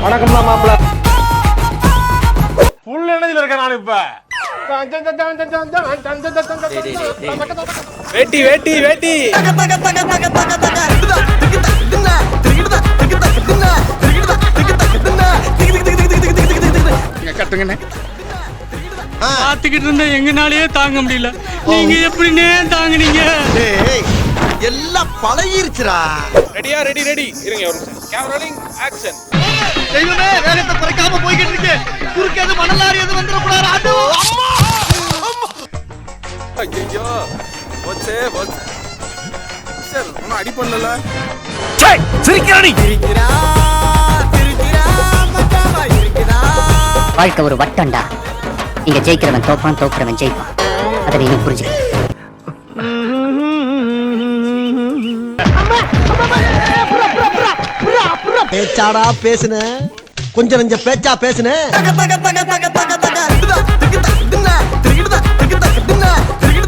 வணக்கம்லாம் மாப்பிள்ள. புல் எண்ணெயில இருக்க நான் இப்ப. வேட்டி வேட்டி வேட்டி. கட்டுங்கண்ணே. பாத்துக்கிட்டு இருந்தா எங்கனாலேயே தாங்க முடியல. நீங்க எப்படின்னே தாங்குனீங்க? எல்லாம் பழகிருச்சுடா. ரெடியா? Ready ready. இருங்க ஒரு நிமிஷம். Camera rolling action. தெய்வமே, வேகத்தை குறைக்காம போய்கிட்டு இருக்கு. குறுக்கேது மணலாரி எது வந்துட கூடாது. அது அம்மா. ஐயோ. போச்சே போச்சே. சார் ஒன்னும் அடி பண்ணல. சிரிக்கிறானி. சிரிக்கிறா மச்சாவா இருக்கிறா. வாழ்க்கை ஒரு வட்டம்டா. இங்க ஜெயிக்கிறவன் தோப்பான், தோக்குறவன் ஜெயிப்பான். அதை நீங்க புரிஞ்சுக்க. பேச்சாடா பேசுன, கொஞ்சம் நெஞ்ச பேச்சா பேசுன.